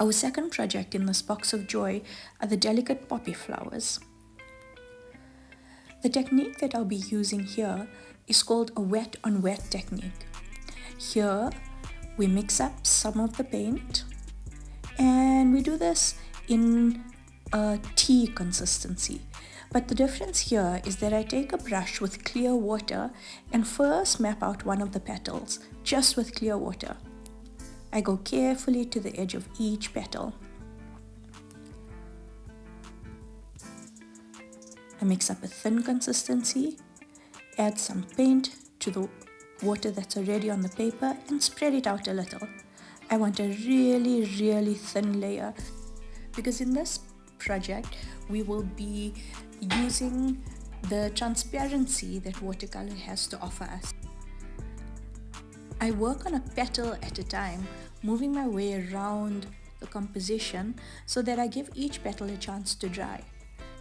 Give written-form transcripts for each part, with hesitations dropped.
Our second project in this box of joy are the delicate poppy flowers. The technique that I'll be using here is called a wet on wet technique. Here we mix up some of the paint and we do this in a tea consistency. But the difference here is that I take a brush with clear water and first map out one of the petals just with clear water. I go carefully to the edge of each petal. I mix up a thin consistency, add some paint to the water that's already on the paper and spread it out a little. I want a really thin layer because in this project we will be using the transparency that watercolor has to offer us. I work on a petal at a time, moving my way around the composition so that I give each petal a chance to dry.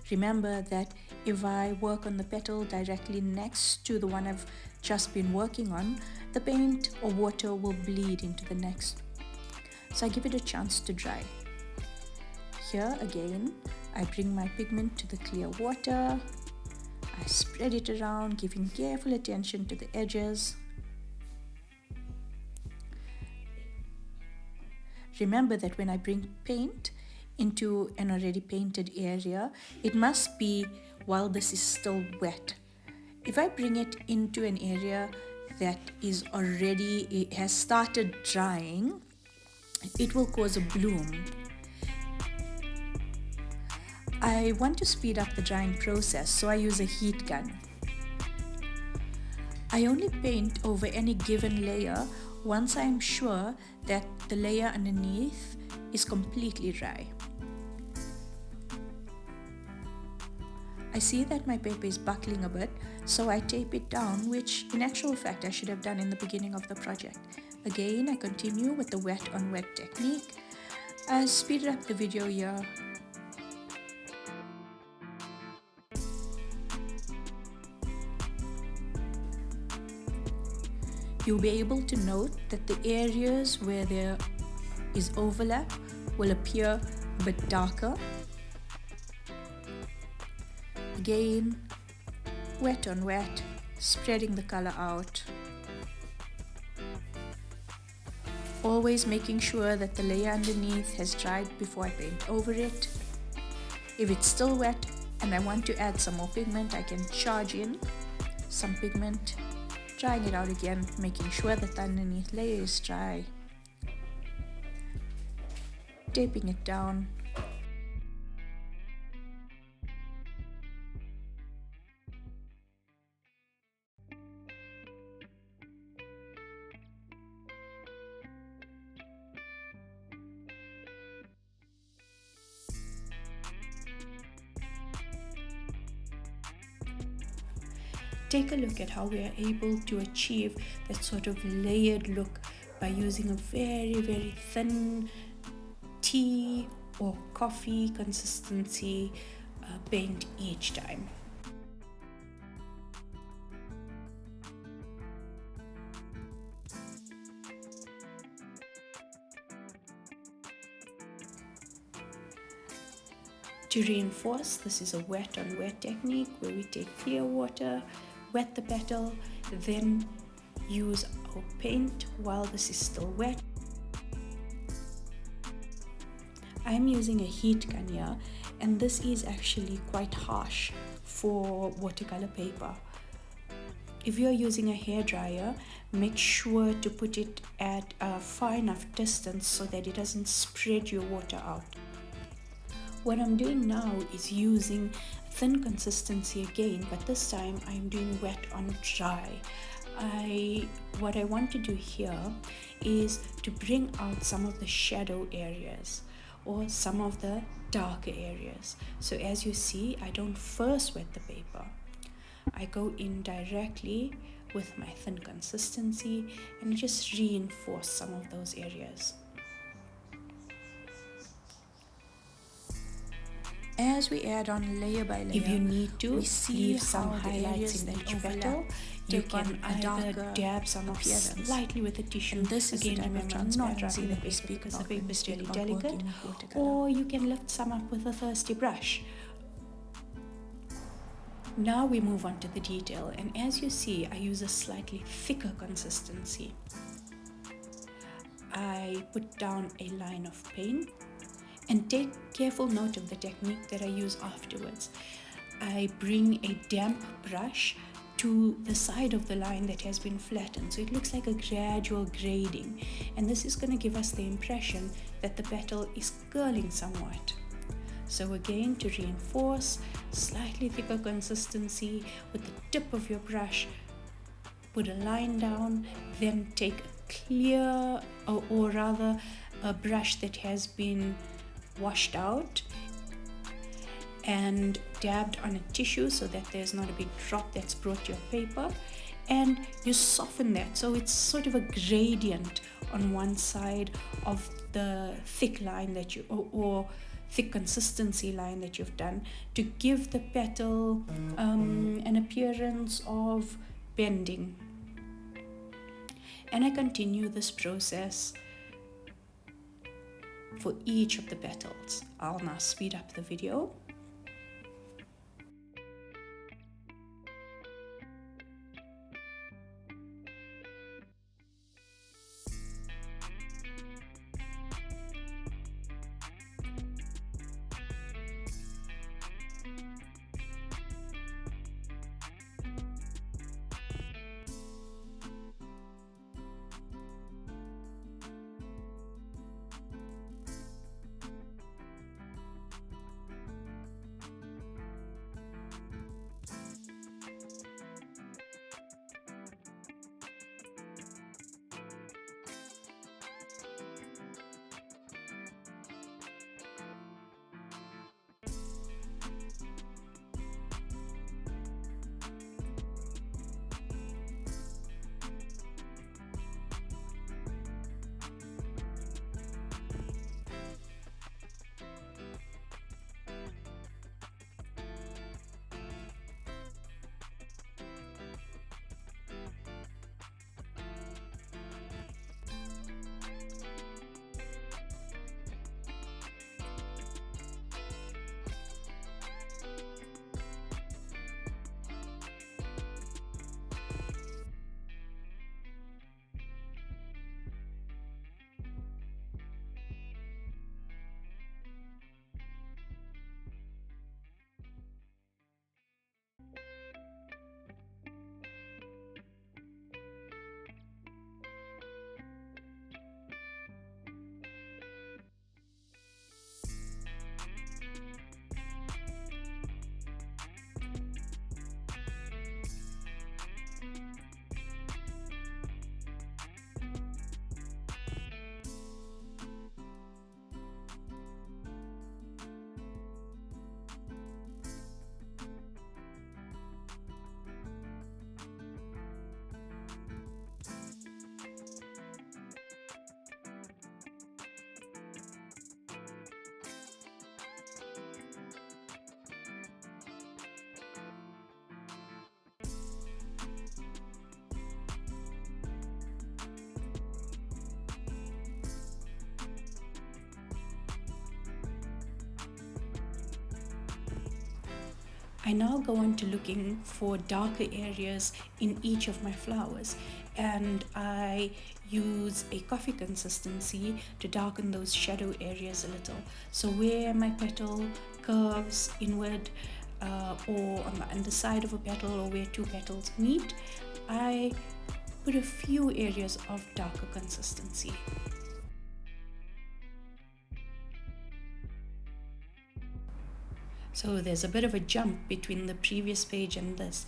Remember that if I work on the petal directly next to the one I've just been working on, the paint or water will bleed into the next. So I give it a chance to dry. Here again, I bring my pigment to the clear water. I spread it around, giving careful attention to the edges. Remember that when I bring paint into an already painted area, it must be while this is still wet. If I bring it into an area that is already, it has started drying, it will cause a bloom. I want to speed up the drying process, so I use a heat gun. I only paint over any given layer once I am sure that the layer underneath is completely dry. I see that my paper is buckling a bit, so I tape it down, which in actual fact I should have done in the beginning of the project. Again, I continue with the wet on wet technique. I speeded up the video here. You'll be able to note that the areas where there is overlap will appear a bit darker. Again, wet on wet, spreading the color out. Always making sure that the layer underneath has dried before I paint over it. If it's still wet and I want to add some more pigment, I can charge in some pigment, drying it out again, making sure that the underneath layer is dry. Taping it down. Take a look at how we are able to achieve that sort of layered look by using a very thin tea or coffee consistency paint each time. To reinforce, this is a wet on wet technique where we take clear water, wet the petal, then use our paint while this is still wet. I'm using a heat gun here, and this is actually quite harsh for watercolor paper. If you're using a hairdryer, make sure to put it at a far enough distance so that it doesn't spread your water out. What I'm doing now is using thin consistency again, but this time I'm doing wet on dry. What I want to do here is to bring out some of the shadow areas or some of the darker areas. So as you see, I don't first wet the paper. I go in directly with my thin consistency and just reinforce some of those areas. As we add on layer by layer, if you need to leave some highlights in each petal. take on a darker dab some off appearance. slightly with a tissue. And this is again, the type of remember, transparency not that we paper, speak because about the when paper we is speak really about delicate. working with watercolor. Or you can lift some up with a thirsty brush. Now we move on to the detail, and as you see, I use a slightly thicker consistency. I put down a line of paint, and take careful note of the technique that I use afterwards. I bring a damp brush to the side of the line that has been flattened, so it looks like a gradual grading, and this is going to give us the impression that the petal is curling somewhat. So again, to reinforce, slightly thicker consistency with the tip of your brush, put a line down, then take a clear, or rather a brush that has been washed out and dabbed on a tissue so that there's not a big drop that's brought to your paper, and you soften that so it's sort of a gradient on one side of the thick line that you, or thick consistency line that you've done, to give the petal an appearance of bending. And I continue this process for each of the petals. I'll now speed up the video. I now go on to looking for darker areas in each of my flowers, and I use a coffee consistency to darken those shadow areas a little. So where my petal curves inward, or on the underside of a petal, or where two petals meet, I put a few areas of darker consistency. So there's a bit of a jump between the previous page and this,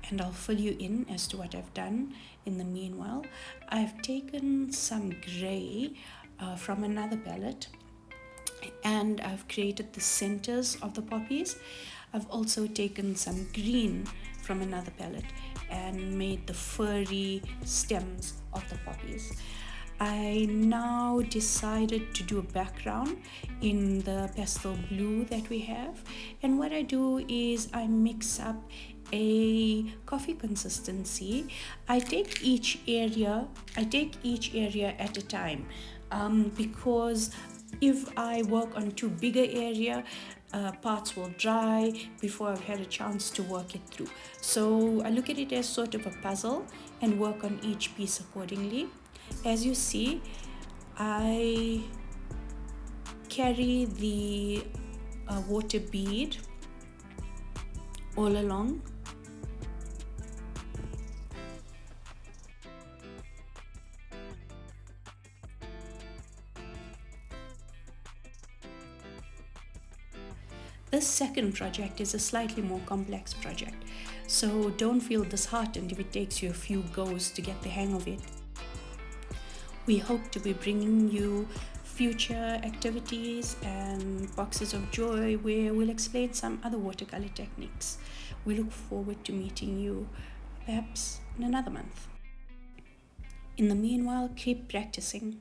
and I'll fill you in as to what I've done in the meanwhile. I've taken some grey from another palette, and I've created the centers of the poppies. I've also taken some green from another palette and made the furry stems of the poppies. I now also decided to do a background in the pastel blue that we have. And what I do is I mix up a coffee consistency. I take each area at a time, because if I work on too big a area, parts will dry before I've had a chance to work it through. So I look at it as sort of a puzzle and work on each piece accordingly. As you see, I carry the water bead all along. This second project is a slightly more complex project, so don't feel disheartened if it takes you a few goes to get the hang of it. We hope to be bringing you future activities and boxes of joy where we'll explain some other watercolor techniques. We look forward to meeting you perhaps in another month. In the meanwhile, keep practicing.